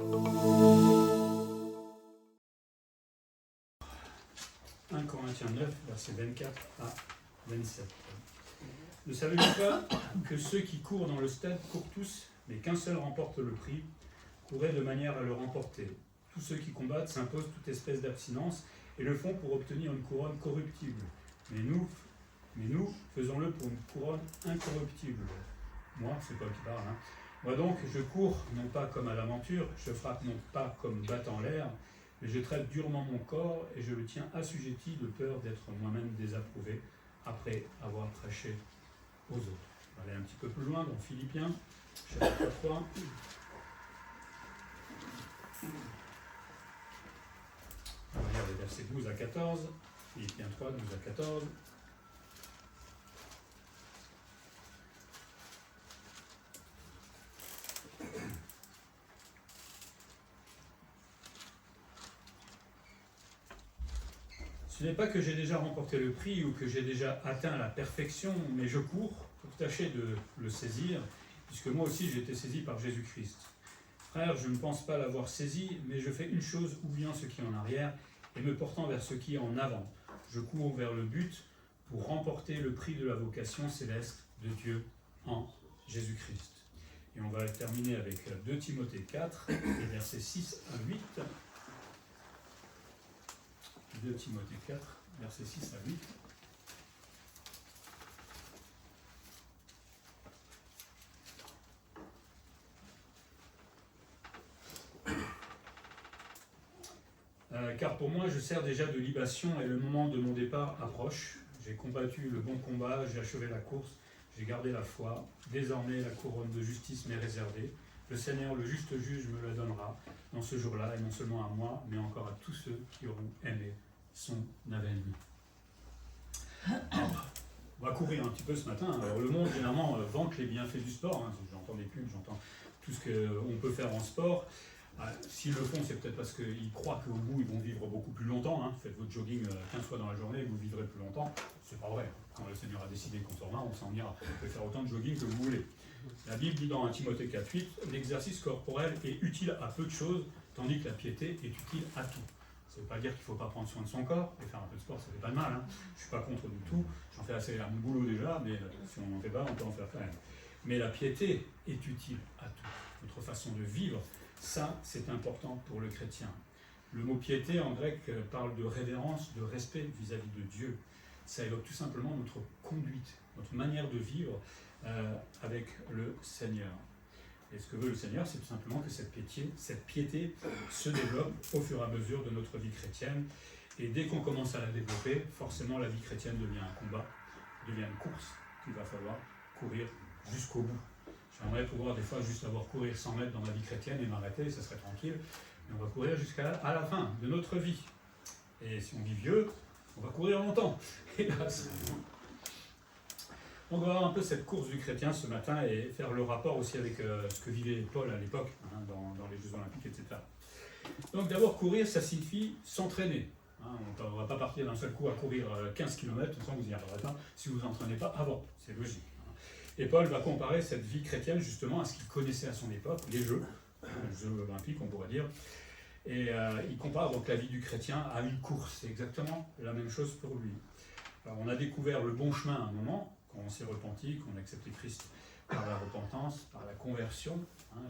1 Corinthiens 9, versets 24 à 27. Ne savez-vous pas que ceux qui courent dans le stade courent tous, mais qu'un seul remporte le prix? Courez de manière à le remporter. Tous ceux qui combattent s'imposent toute espèce d'abstinence et le font pour obtenir une couronne corruptible. Mais nous faisons-le pour une couronne incorruptible. Moi, c'est Paul qui parle. Moi donc, je cours non pas comme à l'aventure, je frappe non pas comme battant l'air, mais je traite durement mon corps et je le tiens assujetti de peur d'être moi-même désapprouvé après avoir prêché aux autres. On va aller un petit peu plus loin dans Philippiens, chapitre 3. On va lire les versets 12 à 14. Philippiens 3, 12 à 14. Ce n'est pas que j'ai déjà remporté le prix ou que j'ai déjà atteint la perfection, mais je cours pour tâcher de le saisir, puisque moi aussi j'ai été saisi par Jésus-Christ. Frère, je ne pense pas l'avoir saisi, mais je fais une chose, oubliant ce qui est en arrière et me portant vers ce qui est en avant. Je cours vers le but pour remporter le prix de la vocation céleste de Dieu en Jésus-Christ. Et on va terminer avec 2 Timothée 4, les versets 6 à 8. 2 Timothée 4, versets 6 à 8. Car pour moi, je sers déjà de libation et le moment de mon départ approche. J'ai combattu le bon combat, j'ai achevé la course, j'ai gardé la foi. Désormais, la couronne de justice m'est réservée. Le Seigneur, le juste juge, me la donnera dans ce jour-là, et non seulement à moi, mais encore à tous ceux qui auront aimé son avènement. On va courir un petit peu ce matin. Alors, le monde, généralement, vante les bienfaits du sport. J'entends des pubs, j'entends tout ce qu'on peut faire en sport. S'ils le font, c'est peut-être parce qu'ils croient qu'au bout, ils vont vivre beaucoup plus longtemps. Faites votre jogging 15 fois dans la journée, vous vivrez plus longtemps. C'est pas vrai. Quand le Seigneur a décidé qu'on s'en va, on s'en ira. Vous pouvez faire autant de jogging que vous voulez. La Bible dit dans 1 Timothée 4,8, l'exercice corporel est utile à peu de choses, tandis que la piété est utile à tout. Ça ne veut pas dire qu'il ne faut pas prendre soin de son corps, et faire un peu de sport, ça ne fait pas de mal. Je ne suis pas contre du tout. J'en fais assez à mon boulot déjà, mais si on n'en fait pas, on peut en faire quand même. Mais la piété est utile à tout. Notre façon de vivre, ça, c'est important pour le chrétien. Le mot piété en grec parle de révérence, de respect vis-à-vis de Dieu. Ça évoque tout simplement notre conduite, notre manière de vivre avec le Seigneur. Et ce que veut le Seigneur, c'est tout simplement que cette piété se développe au fur et à mesure de notre vie chrétienne. Et dès qu'on commence à la développer, forcément la vie chrétienne devient un combat, devient une course qu'il va falloir courir jusqu'au bout. J'aimerais pouvoir des fois juste avoir courir 100 mètres dans ma vie chrétienne et m'arrêter, ça serait tranquille. Mais on va courir jusqu'à la fin de notre vie. Et si on vit vieux, on va courir longtemps, hélas. Donc on va voir un peu cette course du chrétien ce matin et faire le rapport aussi avec ce que vivait Paul à l'époque, dans les Jeux Olympiques, etc. Donc d'abord, courir, ça signifie s'entraîner. On ne va pas partir d'un seul coup à courir 15 km, de toute façon vous n'y arriverez pas si vous ne vous entraînez pas avant, c'est logique. Et Paul va comparer cette vie chrétienne justement à ce qu'il connaissait à son époque, les Jeux Olympiques on pourrait dire. Et il compare donc la vie du chrétien à une course, c'est exactement la même chose pour lui. Alors, on a découvert le bon chemin à un moment, quand on s'est repenti, qu'on a accepté Christ par la repentance, par la conversion,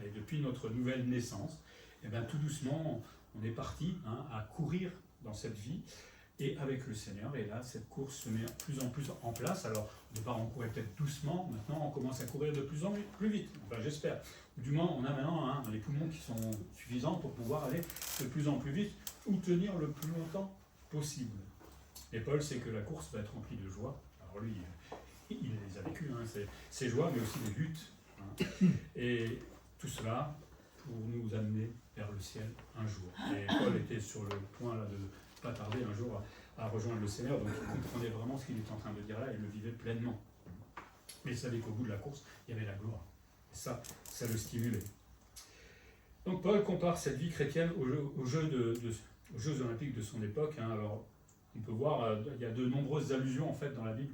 et depuis notre nouvelle naissance, et bien tout doucement on est parti à courir dans cette vie et avec le Seigneur, et là cette course se met de plus en plus en place. Alors au départ on courait peut-être doucement, maintenant on commence à courir de plus en plus vite, enfin j'espère. Du moins on a maintenant les poumons qui sont suffisants pour pouvoir aller de plus en plus vite ou tenir le plus longtemps possible. Et Paul sait que la course va être remplie de joie. Alors lui, il les a vécues, ces joies, mais aussi des luttes. Et tout cela pour nous amener vers le ciel un jour. Et Paul était sur le point là, de ne pas tarder un jour à rejoindre le Seigneur, donc il comprenait vraiment ce qu'il était en train de dire là et le vivait pleinement. Mais il savait qu'au bout de la course, il y avait la gloire. Et ça le stimulait. Donc Paul compare cette vie chrétienne aux Jeux Olympiques de son époque. Alors, on peut voir, il y a de nombreuses allusions en fait dans la Bible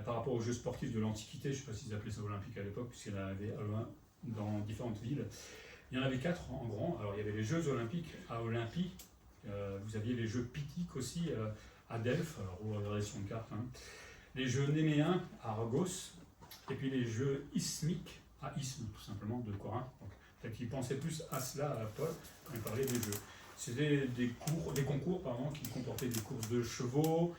par rapport aux Jeux sportifs de l'Antiquité. Je ne sais pas s'ils appelaient ça olympique à l'époque, puisqu'il y en avait dans différentes villes. Il y en avait 4 en grand. Alors il y avait les Jeux olympiques à Olympie, vous aviez les Jeux Pythiques aussi à Delphes, alors vous regarderez sur une carte, hein. Les Jeux Néméens à Argos, et puis les Jeux Isthmiques à Isthme, tout simplement, de Corinthe. Donc peut-être qu'il pensait plus à cela, à Paul, quand il parlait des Jeux. C'était des concours pardon, qui comportaient des courses de chevaux,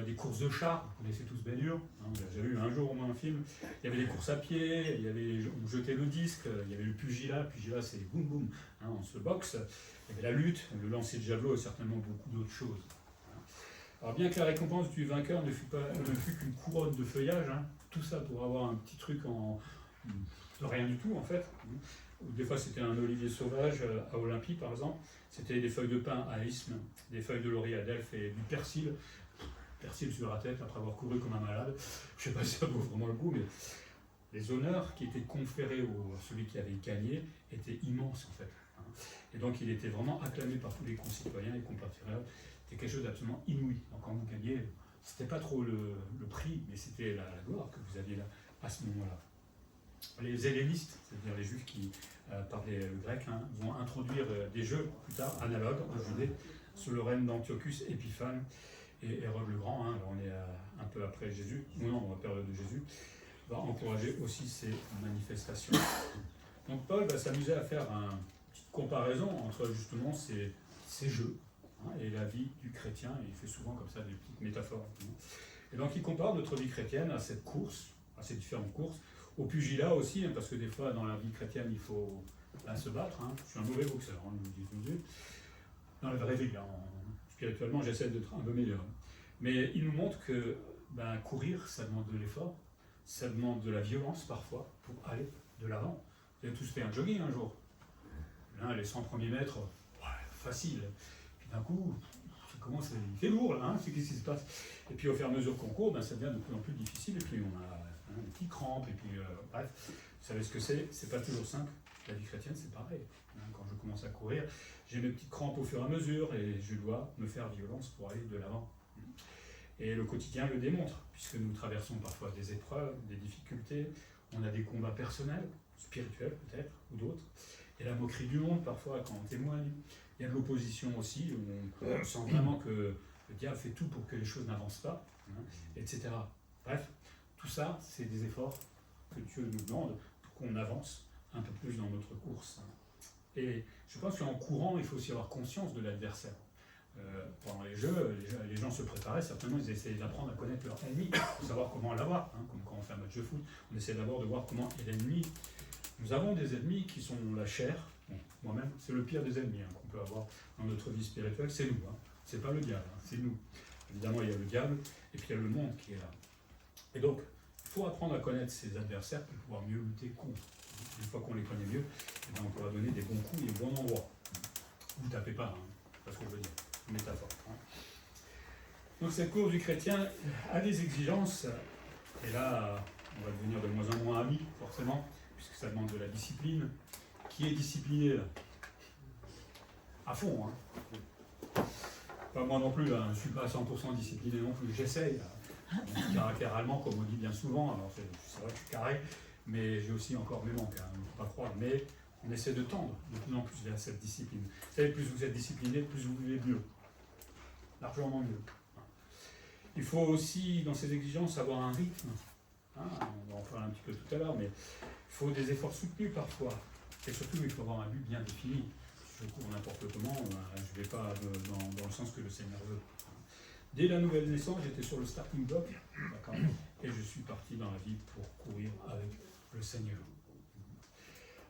des courses de chars, vous connaissez tous Ben Hur, hein, on l'a déjà vu un jour au moins un film. Il y avait des courses à pied, il y avait on jetait le disque, il y avait le pugilat c'est boum boum, hein, on se boxe, il y avait la lutte, le lancer de javelot et certainement beaucoup d'autres choses. Alors bien que la récompense du vainqueur ne fût qu'une couronne de feuillage, hein, tout ça pour avoir un petit truc de rien du tout en fait. Des fois c'était un olivier sauvage à Olympie par exemple, c'était des feuilles de pin à Isthme, des feuilles de laurier à Delphes et du persil sur la tête après avoir couru comme un malade. Je ne sais pas si ça vaut vraiment le coup, mais les honneurs qui étaient conférés à celui qui avait gagné étaient immenses en fait. Et donc il était vraiment acclamé par tous les concitoyens et compatriotes. C'était quelque chose d'absolument inouï. Donc quand vous gagnez, c'était pas trop le prix, mais c'était la gloire que vous aviez là à ce moment-là. Les hellénistes, c'est-à-dire les juifs qui parlaient le grec, hein, vont introduire des jeux plus tard analogues en Judée sous le règne d'Antiochus Épiphane et Hérode le Grand. Hein, alors on est un peu après Jésus, non, la période de Jésus, va encourager aussi ces manifestations. Donc Paul va s'amuser à faire une petite comparaison entre justement ces jeux, hein, et la vie du chrétien, et il fait souvent comme ça des petites métaphores. Et donc il compare notre vie chrétienne à cette course, à ces différentes courses, au pugilat aussi, hein, parce que des fois dans la vie chrétienne il faut se battre. Hein. Je suis un mauvais boxeur, on nous dit tout. Dans la vraie vie, spirituellement j'essaie d'être un peu meilleur. Mais il nous montre que courir, ça demande de l'effort, ça demande de la violence parfois pour aller de l'avant. Vous avez tous fait un jogging un jour. Là, les 100 premiers mètres, facile. Puis d'un coup, il fait lourd là, hein, c'est qu'est-ce qui se passe. Et puis au fur et à mesure qu'on court, ça devient de plus en plus difficile. Et puis on a des petites crampes. Et puis bref, vous savez ce que c'est pas toujours simple. La vie chrétienne, c'est pareil. Quand je commence à courir, j'ai mes petites crampes au fur et à mesure et je dois me faire violence pour aller de l'avant. Et le quotidien le démontre, puisque nous traversons parfois des épreuves, des difficultés, on a des combats personnels, spirituels peut-être, ou d'autres. Il y a la moquerie du monde parfois quand on témoigne. Il y a de l'opposition aussi, où on sent vraiment que le diable fait tout pour que les choses n'avancent pas, hein, etc. Bref, tout ça, c'est des efforts que Dieu nous demande pour qu'on avance un peu plus dans notre course. Et je pense qu'en courant, il faut aussi avoir conscience de l'adversaire. Pendant les jeux, les gens se préparaient, certainement ils essayaient d'apprendre à connaître leur ennemi, pour savoir comment l'avoir, hein, comme quand on fait un match de foot, on essaie d'abord de voir comment est l'ennemi. Nous avons des ennemis qui sont la chair, bon, moi-même, c'est le pire des ennemis qu'on peut avoir dans notre vie spirituelle, c'est nous, hein. C'est pas le diable, hein, c'est nous. Évidemment, il y a le diable, et puis il y a le monde qui est là. Et donc, il faut apprendre à connaître ses adversaires pour pouvoir mieux lutter contre. Une fois qu'on les connaît mieux, on pourra donner des bons coups et des bons endroits. Vous ne tapez pas, hein, c'est ce que je veux dire. Métaphore. Hein. Donc cette course du chrétien a des exigences, et là on va devenir de moins en moins amis, forcément, puisque ça demande de la discipline. Qui est discipliné là ? À fond, hein. Pas moi non plus, hein. Je ne suis pas 100% discipliné non plus, j'essaye. Mon caractère allemand, comme on dit bien souvent, alors c'est vrai que je suis carré, mais j'ai aussi encore mes manques, hein, il ne faut pas croire, mais on essaie de tendre de plus en plus vers cette discipline. Vous savez, plus vous êtes discipliné, plus vous vivez mieux. Largement mieux. Il faut aussi, dans ces exigences, avoir un rythme. Hein, on va en parler un petit peu tout à l'heure, mais il faut des efforts soutenus parfois. Et surtout, il faut avoir un but bien défini. Si je cours n'importe comment, je ne vais pas dans le sens que le Seigneur veut. Dès la nouvelle naissance, j'étais sur le starting block, et je suis parti dans la vie pour courir avec le Seigneur.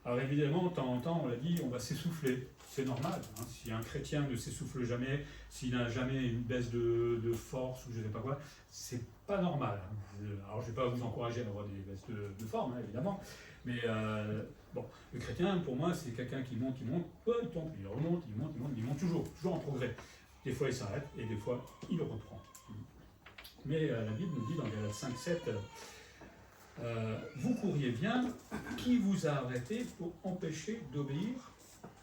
Alors évidemment, de temps en temps, on l'a dit, on va s'essouffler. C'est normal. Hein. Si un chrétien ne s'essouffle jamais, s'il n'a jamais une baisse de force ou je ne sais pas quoi, c'est pas normal. Alors je ne vais pas vous encourager à avoir des baisses de forme, hein, évidemment. Mais bon, le chrétien, pour moi, c'est quelqu'un qui monte, il remonte, il monte toujours en progrès. Des fois, il s'arrête et des fois, il reprend. Mais la Bible nous dit dans Galates 5:7, vous couriez bien, qui vous a arrêté pour empêcher d'obéir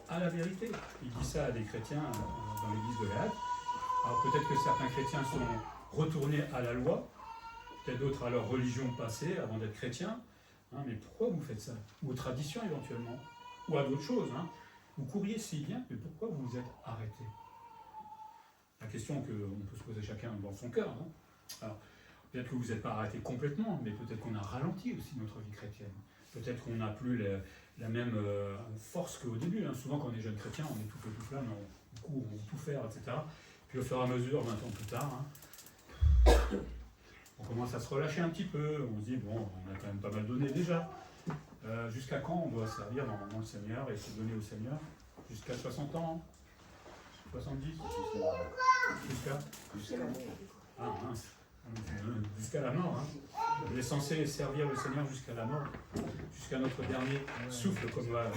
à la vérité? Il dit ça à des chrétiens dans l'église de Galates. Alors peut-être que certains chrétiens sont retournés à la loi, peut-être d'autres à leur religion passée avant d'être chrétiens. Hein, mais pourquoi vous faites ça? Ou aux traditions éventuellement. ou à d'autres choses. Hein. Vous couriez si bien, mais pourquoi vous vous êtes arrêté? La question qu'on peut se poser chacun dans son cœur. Hein. Alors, peut-être que vous n'êtes pas arrêté complètement, mais peut-être qu'on a ralenti aussi notre vie chrétienne. Peut-être qu'on n'a plus la même force qu'au début. Hein. Souvent, quand on est jeune chrétien, on est tout feu, tout flamme, on court, on veut tout faire, etc. Puis au fur et à mesure, 20 ans plus tard, hein, on commence à se relâcher un petit peu. On se dit, bon, on a quand même pas mal donné déjà. Jusqu'à quand on doit servir normalement le Seigneur et se donner au Seigneur? Jusqu'à 60 ans? 70? Jusqu'à la mort. Ah mince. Jusqu'à la mort. Hein. On est censé servir le Seigneur jusqu'à la mort, jusqu'à notre dernier souffle, comme va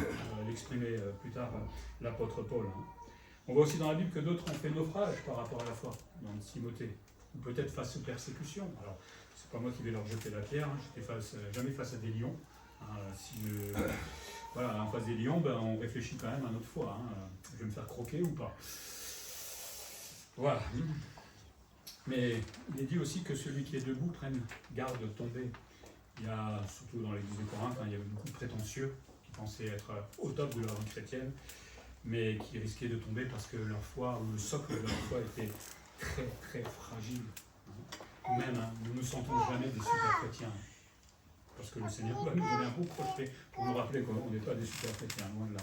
l'exprimer plus tard l'apôtre Paul. Hein. On voit aussi dans la Bible que d'autres ont fait naufrage par rapport à la foi, dans Timothée, ou peut-être face aux persécutions. Alors, c'est pas moi qui vais leur jeter la pierre, hein. J'étais jamais face à des lions. Hein. Voilà, en face des lions, ben, on réfléchit quand même à notre foi. Hein. Je vais me faire croquer ou pas? Voilà. Mais il est dit aussi que celui qui est debout prenne garde de tomber. Il y a, surtout dans l'église de Corinthe, hein, il y avait beaucoup de prétentieux qui pensaient être au top de leur vie chrétienne, mais qui risquaient de tomber parce que leur foi, ou le socle de leur foi était très très fragile. Nous-mêmes, hein, nous ne nous sentons jamais des super chrétiens. Parce que le Seigneur va nous donner un beau crochet pour nous rappeler qu'on n'est pas des super chrétiens, loin de là.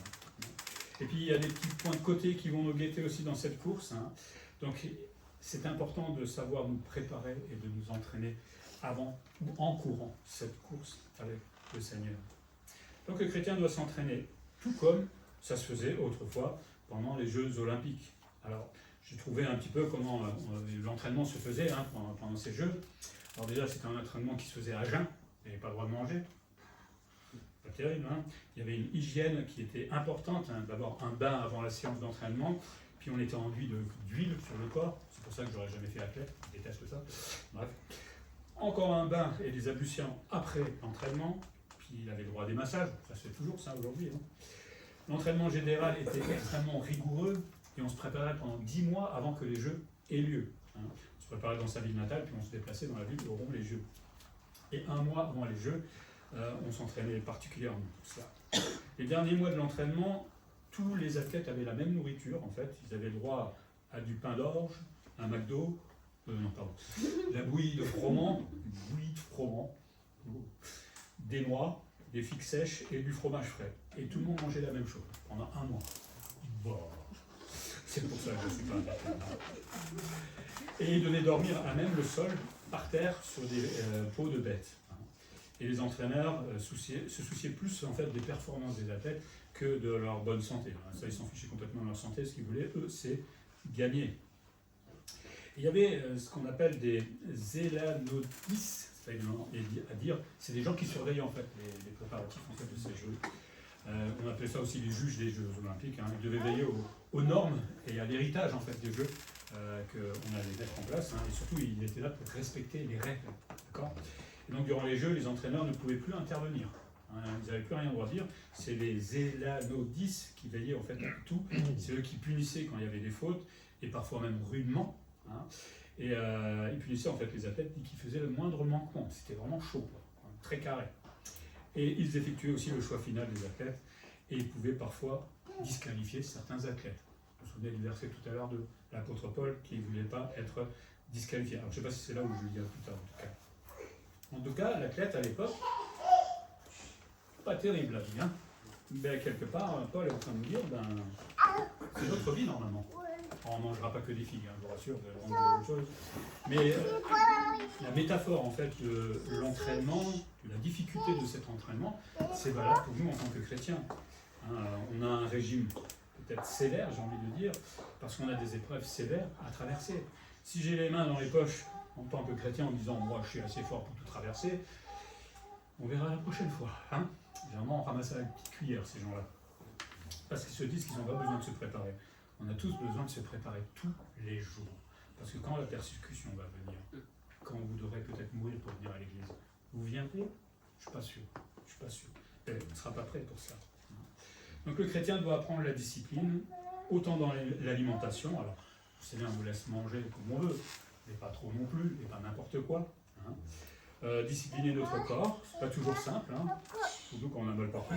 Et puis il y a des petits points de côté qui vont nous guetter aussi dans cette course. Hein. Donc c'est important de savoir nous préparer et de nous entraîner avant ou en courant cette course avec le Seigneur. Donc le chrétien doit s'entraîner, tout comme ça se faisait autrefois pendant les Jeux Olympiques. Alors j'ai trouvé un petit peu comment l'entraînement se faisait hein, pendant ces Jeux. Alors déjà c'était un entraînement qui se faisait à jeun, il n'y avait pas le droit de manger. Pas terrible, hein. Il y avait une hygiène qui était importante, hein. D'abord un bain avant la séance d'entraînement, puis on était enduit d'huile sur le corps, c'est pour ça que j'aurais jamais fait athlète, je déteste ça. Bref. Encore un bain et des ablutions après l'entraînement, puis il avait le droit à des massages, ça se fait toujours ça aujourd'hui. Hein. L'entraînement général était extrêmement rigoureux et on se préparait pendant 10 mois avant que les Jeux aient lieu. Hein. On se préparait dans sa ville natale, puis on se déplaçait dans la ville où auront les Jeux. Et 1 mois avant les Jeux, on s'entraînait particulièrement pour cela. Les derniers mois de l'entraînement, tous les athlètes avaient la même nourriture en fait. Ils avaient le droit à du pain d'orge, un McDo, la bouillie de froment, des noix, des figues sèches et du fromage frais. Et tout le monde mangeait la même chose pendant 1 mois. Bon. C'est pour ça que je ne suis pas un athlète. Et ils devaient dormir à même le sol, par terre, sur des peaux de bêtes. Et les entraîneurs se souciaient plus en fait des performances des athlètes que de leur bonne santé. Ça, ils s'en fichaient complètement de leur santé. Ce qu'ils voulaient, eux, c'est gagner. Et il y avait ce qu'on appelle des zélanotis, à dire, c'est des gens qui surveillent en fait les préparatifs en fait, de ces Jeux. On appelait ça aussi les juges des Jeux Olympiques. Hein. Ils devaient veiller aux normes et à l'héritage en fait des Jeux qu'on allait mettre en place. Hein. Et surtout, ils étaient là pour respecter les règles. D'accord ? Et donc, durant les Jeux, les entraîneurs ne pouvaient plus intervenir. Hein. Ils n'avaient plus rien à droit dire. C'est les zélanodis qui veillaient en fait à tout. C'est eux qui punissaient quand il y avait des fautes, et parfois même rudement. Hein. Et ils punissaient en fait les athlètes qui faisaient le moindre manquement. C'était vraiment chaud, quoi. Très carré. Et ils effectuaient aussi le choix final des athlètes, et ils pouvaient parfois disqualifier certains athlètes. Vous vous souvenez du verset tout à l'heure de l'apôtre Paul qui ne voulait pas être disqualifié. Alors je ne sais pas si c'est là où je le dirai plus tard en tout cas. En tout cas, l'athlète à l'époque, pas terrible la vie, hein. Mais quelque part, Paul est en train de nous dire, c'est notre vie normalement. On ne mangera pas que des figues, hein, je vous rassure, vous allez manger autre chose. Mais la métaphore en fait de l'entraînement, de la difficulté de cet entraînement, c'est valable pour nous en tant que chrétiens. Hein, on a un régime peut-être sévère, j'ai envie de dire, parce qu'on a des épreuves sévères à traverser. Si j'ai les mains dans les poches en tant que chrétien en disant moi je suis assez fort pour tout traverser, on verra la prochaine fois. Hein. Généralement on ramasse à la petite cuillère ces gens-là. Parce qu'ils se disent qu'ils n'ont pas besoin de se préparer. On a tous besoin de se préparer tous les jours. Parce que quand la persécution va venir, quand vous devrez peut-être mourir pour venir à l'église, vous viendrez? Je ne suis pas sûr. Je suis pas sûr. On ne sera pas prêt pour ça. Donc le chrétien doit apprendre la discipline, autant dans l'alimentation. Alors, vous savez, on vous laisse manger comme on veut, mais pas trop non plus, et pas n'importe quoi. Hein. Discipliner notre corps, c'est pas toujours simple, hein, surtout quand on a mal partout.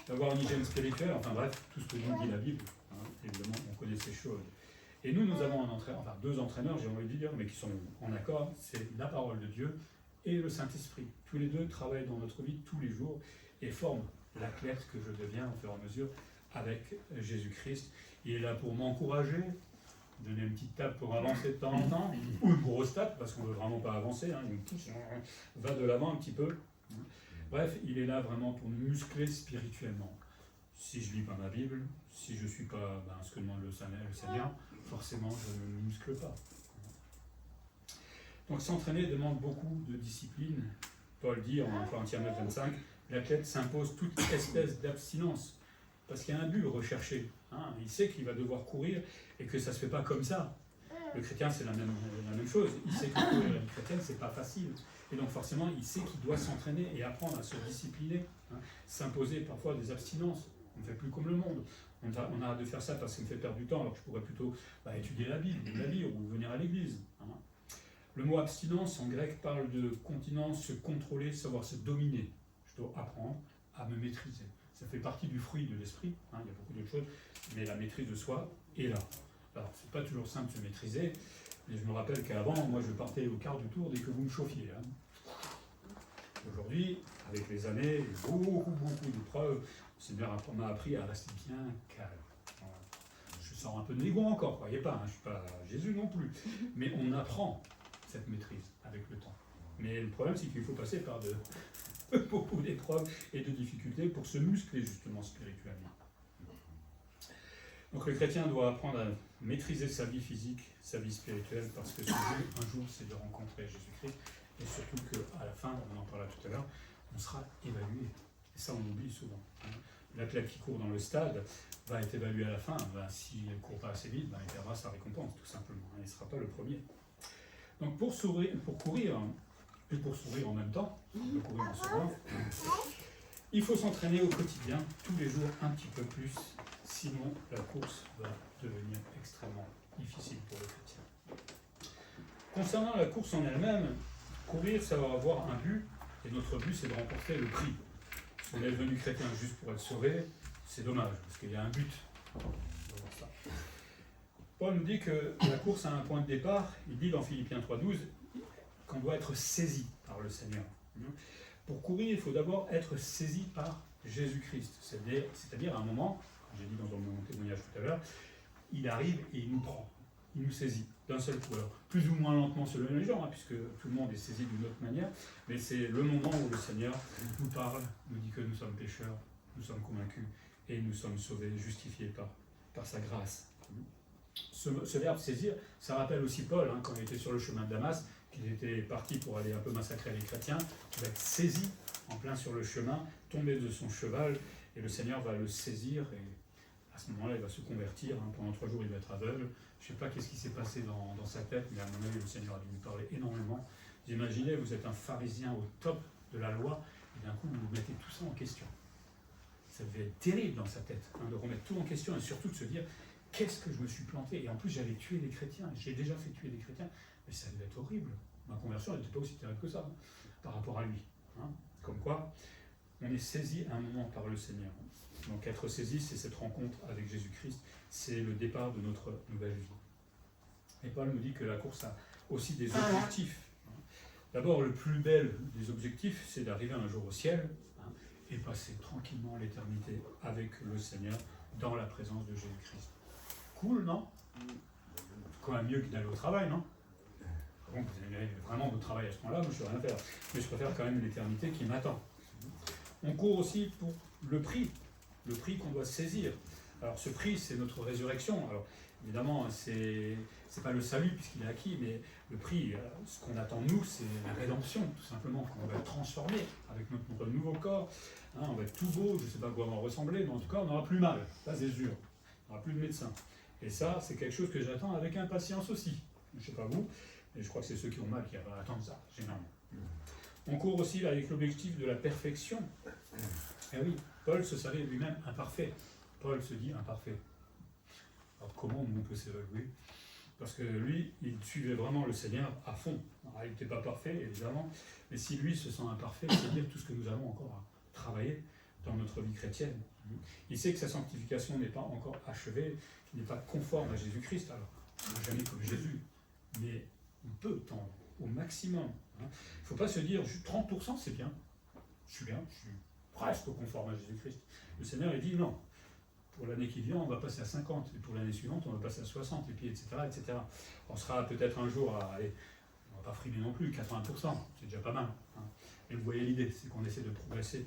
d'avoir une hygiène spirituelle, enfin bref, tout ce que nous dit la Bible. Évidemment, on connaît ces choses. Et nous avons deux entraîneurs, j'ai envie de dire, mais qui sont en accord, c'est la parole de Dieu et le Saint-Esprit. Tous les deux travaillent dans notre vie tous les jours et forment l'athlète que je deviens au fur et à mesure avec Jésus-Christ. Il est là pour m'encourager, donner une petite tape pour avancer de temps en temps, ou une grosse tape, parce qu'on ne veut vraiment pas avancer, il nous pousse, va de l'avant un petit peu. Bref, il est là vraiment pour nous muscler spirituellement. Si je ne lis pas ma Bible, si je ne suis pas ce que demande le Seigneur, forcément je ne me muscle pas. Donc s'entraîner demande beaucoup de discipline. Paul dit en Corinthiens 9:25, l'athlète s'impose toute espèce d'abstinence, parce qu'il y a un but recherché. Il sait qu'il va devoir courir et que ça ne se fait pas comme ça. Le chrétien, c'est la même chose. Il sait que courir la vie chrétienne, c'est pas facile. Et donc forcément, il sait qu'il doit s'entraîner et apprendre à se discipliner, s'imposer parfois des abstinences. On ne fait plus comme le monde. On arrête de faire ça parce que ça me fait perdre du temps, alors que je pourrais plutôt étudier la Bible, ou la lire, ou venir à l'église. Le mot abstinence en grec parle de continence, se contrôler, savoir se dominer. Je dois apprendre à me maîtriser. Ça fait partie du fruit de l'esprit, il y a beaucoup d'autres choses, mais la maîtrise de soi est là. Alors, c'est pas toujours simple de se maîtriser, mais je me rappelle qu'avant, moi je partais au quart du tour dès que vous me chauffiez. Aujourd'hui, avec les années, beaucoup d'épreuves, le Seigneur m'a appris à rester bien calme. Voilà. Je sors un peu de l'ego encore, croyez pas, je ne suis pas Jésus non plus, mais on apprend cette maîtrise avec le temps. Mais le problème, c'est qu'il faut passer par beaucoup d'épreuves et de difficultés pour se muscler justement spirituellement. Donc le chrétien doit apprendre à maîtriser sa vie physique, sa vie spirituelle, parce que ce but, un jour, c'est de rencontrer Jésus-Christ, et surtout qu'à la fin, on en parlait tout à l'heure, on sera évalué. Et ça, on oublie souvent. L'athlète qui court dans le stade va être évalué à la fin. S'il ne court pas assez vite, il perdra sa récompense, tout simplement. Il ne sera pas le premier. Donc pour courir, et pour sourire en même temps, le courir en souriant, il faut s'entraîner au quotidien, tous les jours un petit peu plus, sinon la course va devenir extrêmement difficile pour le chrétien. Concernant la course en elle-même, courir, ça va avoir un but, et notre but, c'est de remporter le prix. Si on est devenu chrétien juste pour être sauvé, c'est dommage, parce qu'il y a un but. Paul nous dit que la course a un point de départ. Il dit dans Philippiens 3:12 qu'on doit être saisi par le Seigneur. Pour courir, il faut d'abord être saisi par Jésus-Christ. C'est-à-dire à un moment, comme j'ai dit dans mon témoignage tout à l'heure, il arrive et il nous prend. Il nous saisit d'un seul coup. Alors, plus ou moins lentement selon les gens, puisque tout le monde est saisi d'une autre manière, mais c'est le moment où le Seigneur nous parle, nous dit que nous sommes pécheurs, nous sommes convaincus et nous sommes sauvés, justifiés par sa grâce. Ce verbe saisir, ça rappelle aussi Paul, quand il était sur le chemin de Damas, qu'il était parti pour aller un peu massacrer les chrétiens, il va être saisi en plein sur le chemin, tomber de son cheval, et le Seigneur va le saisir, et à ce moment-là, il va se convertir. Pendant 3 jours, il va être aveugle. Je ne sais pas qu'est-ce qui s'est passé dans sa tête, mais à mon avis, le Seigneur a dû lui parler énormément. Vous imaginez, vous êtes un pharisien au top de la loi, et d'un coup, vous mettez tout ça en question. Ça devait être terrible dans sa tête, de remettre tout en question, et surtout de se dire, qu'est-ce que je me suis planté? Et en plus, j'allais tuer des chrétiens. J'ai déjà fait tuer des chrétiens, mais ça devait être horrible. Ma conversion n'était pas aussi terrible que ça, par rapport à lui. Comme quoi, on est saisi à un moment par le Seigneur. Donc être saisi, c'est cette rencontre avec Jésus-Christ, c'est le départ de notre nouvelle vie. Et Paul nous dit que la course a aussi des objectifs. D'abord, le plus bel des objectifs, c'est d'arriver un jour au ciel et passer tranquillement l'éternité avec le Seigneur dans la présence de Jésus-Christ. Cool, non? Quand même mieux que d'aller au travail, non? Bon, vous avez vraiment votre travail à ce point-là, moi je ne sais rien faire. Mais je préfère quand même l'éternité qui m'attend. On court aussi pour le prix qu'on doit saisir. Alors ce prix, c'est notre résurrection. Alors évidemment, c'est pas le salut puisqu'il est acquis, mais le prix, ce qu'on attend de nous, c'est la rédemption, tout simplement. On va être transformé avec notre nouveau corps. On va être tout beau, je ne sais pas à quoi on va ressembler, mais en tout cas, on n'aura plus mal. Ça, c'est sûr. On n'aura plus de médecin. Et ça, c'est quelque chose que j'attends avec impatience aussi. Je ne sais pas vous, mais je crois que c'est ceux qui ont mal qui attendent ça, généralement. On court aussi avec l'objectif de la perfection. Eh oui, Paul se savait lui-même imparfait. Paul se dit imparfait. Alors comment on peut s'évaluer? Parce que lui, il suivait vraiment le Seigneur à fond. Alors, il n'était pas parfait, évidemment, mais si lui se sent imparfait, c'est dire tout ce que nous avons encore à travailler dans notre vie chrétienne. Il sait que sa sanctification n'est pas encore achevée, qu'il n'est pas conforme à Jésus-Christ. Alors, on n'a jamais comme Jésus, mais on peut tendre au maximum. Il ne faut pas se dire, 30% c'est bien, je suis presque conforme à Jésus-Christ. Le Seigneur, il dit non. Pour l'année qui vient, on va passer à 50, et pour l'année suivante, on va passer à 60, et puis etc. etc. On sera peut-être un jour à, allez, on ne va pas frimer non plus, 80%, c'est déjà pas mal. Et vous voyez l'idée, c'est qu'on essaie de progresser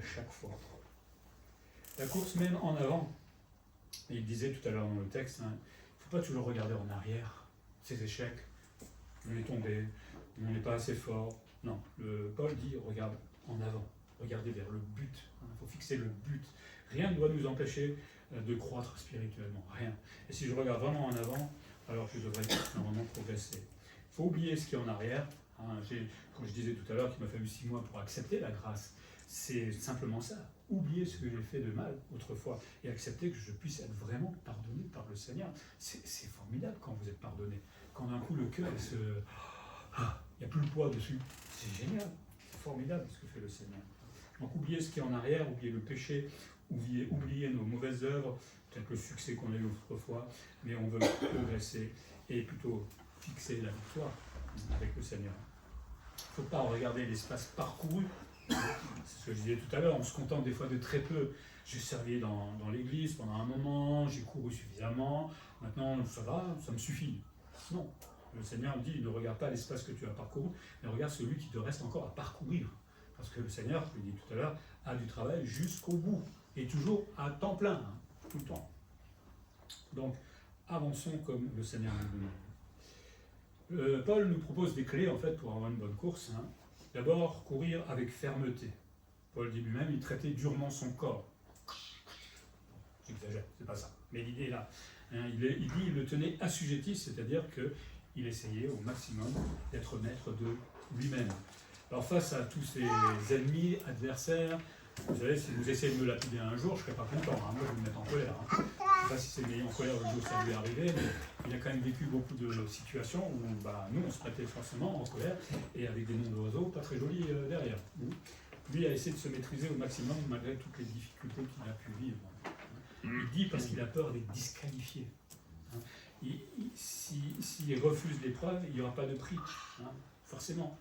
chaque fois. La course mène en avant. Et il disait tout à l'heure dans le texte, il ne faut pas toujours regarder en arrière, ses échecs, on est tombé, on n'est pas assez fort. Non, Paul dit, regarde en avant, regardez vers le but, il faut fixer le but. Rien ne doit nous empêcher de croître spirituellement, rien. Et si je regarde vraiment en avant, alors je devrais normalement progresser. Il faut oublier ce qui est en arrière. Comme je disais tout à l'heure, qu'il m'a fallu 6 mois pour accepter la grâce. C'est simplement ça. Oublier ce que j'ai fait de mal autrefois et accepter que je puisse être vraiment pardonné par le Seigneur. C'est formidable quand vous êtes pardonné. Quand d'un coup le cœur, il n'y a plus le poids dessus. C'est génial. C'est formidable ce que fait le Seigneur. Donc oublier ce qui est en arrière, oublier le péché, oublier nos mauvaises œuvres, peut-être le succès qu'on a eu autrefois, mais on veut progresser et plutôt fixer la victoire avec le Seigneur. Il ne faut pas regarder l'espace parcouru. C'est ce que je disais tout à l'heure, on se contente des fois de très peu. J'ai servi dans l'église pendant un moment, j'ai couru suffisamment, maintenant ça va, ça me suffit. Non, le Seigneur dit, ne regarde pas l'espace que tu as parcouru, mais regarde celui qui te reste encore à parcourir. Parce que le Seigneur, je l'ai dit tout à l'heure, a du travail jusqu'au bout, et toujours à temps plein, tout le temps. Donc, avançons comme le Seigneur nous demande. Paul nous propose des clés en fait pour avoir une bonne course. D'abord, courir avec fermeté. Paul dit lui-même, il traitait durement son corps. J'exagère, c'est pas ça. Mais l'idée est là. Il dit il le tenait assujetti, c'est-à-dire qu'il essayait au maximum d'être maître de lui-même. Alors face à tous ses ennemis, adversaires, vous savez, si vous essayez de me lapider un jour, je ne serais pas content. Moi, je vais me mettre en colère. Je ne sais pas si c'est mis en colère le jour où ça lui est arrivé, mais il a quand même vécu beaucoup de situations où nous, on se mettait forcément en colère, et avec des noms d'oiseaux pas très jolis derrière. Lui a essayé de se maîtriser au maximum malgré toutes les difficultés qu'il a pu vivre. Il dit parce qu'il a peur d'être disqualifié. S'il refuse l'épreuve, il n'y aura pas de prix, forcément.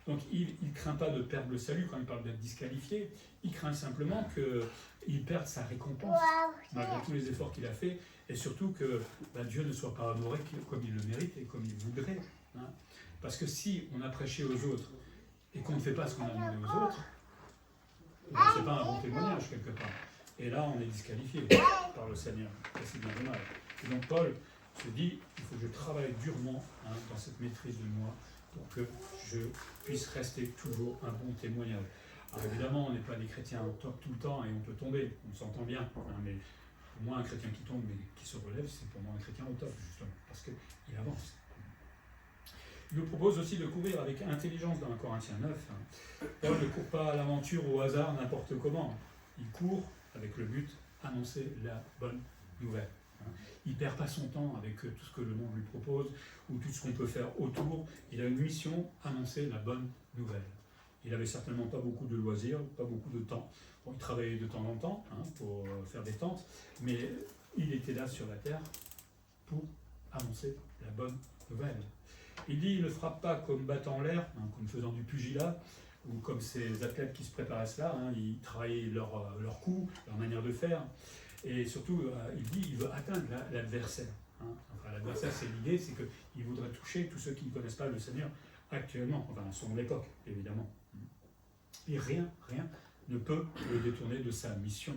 Donc il ne craint pas de perdre le salut quand il parle d'être disqualifié, il craint simplement qu'il perde sa récompense, malgré tous les efforts qu'il a fait, et surtout que Dieu ne soit pas honoré comme il le mérite et comme il voudrait. Parce que si on a prêché aux autres et qu'on ne fait pas ce qu'on a demandé aux autres, ce n'est pas un bon témoignage quelque part. Et là, on est disqualifié par le Seigneur. C'est bien dommage. Et donc Paul se dit, il faut que je travaille durement dans cette maîtrise de moi pour que je puisse rester toujours un bon témoignage. Alors évidemment, on n'est pas des chrétiens au top tout le temps et on peut tomber, on s'entend bien. Mais pour moi, un chrétien qui tombe mais qui se relève, c'est pour moi un chrétien au top, justement, parce qu'il avance. Il nous propose aussi de courir avec intelligence dans 1 Corinthiens 9. Paul ne court pas à l'aventure au hasard n'importe comment. Il court avec le but d'annoncer la bonne nouvelle. Il ne perd pas son temps avec tout ce que le monde lui propose ou tout ce qu'on peut faire autour. Il a une mission, annoncer la bonne nouvelle. Il n'avait certainement pas beaucoup de loisirs, pas beaucoup de temps. Bon, il travaillait de temps en temps pour faire des tentes, mais il était là sur la terre pour annoncer la bonne nouvelle. Il dit, il ne frappe pas comme battant l'air, comme faisant du pugilat, ou comme ces athlètes qui se préparent à cela. Ils travaillent leur coup, leur manière de faire. Et surtout, il dit, il veut atteindre l'adversaire. Enfin, l'adversaire, c'est l'idée, c'est qu'il voudrait toucher tous ceux qui ne connaissent pas le Seigneur actuellement, enfin, à son époque, évidemment. Et rien ne peut le détourner de sa mission.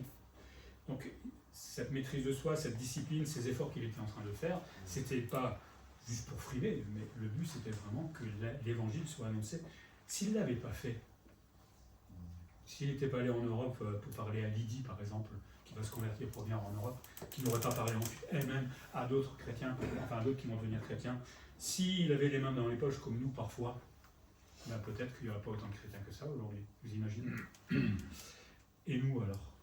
Donc, cette maîtrise de soi, cette discipline, ces efforts qu'il était en train de faire, c'était pas juste pour frimer, mais le but, c'était vraiment que l'évangile soit annoncé. S'il ne l'avait pas fait, s'il n'était pas allé en Europe pour parler à Lydie, par exemple, qui va se convertir pour venir en Europe, qui n'aurait pas parlé ensuite elle-même à d'autres chrétiens, enfin d'autres qui vont devenir chrétiens, s'il avait les mains dans les poches comme nous parfois, peut-être qu'il n'y aurait pas autant de chrétiens que ça aujourd'hui, vous imaginez. Et nous alors,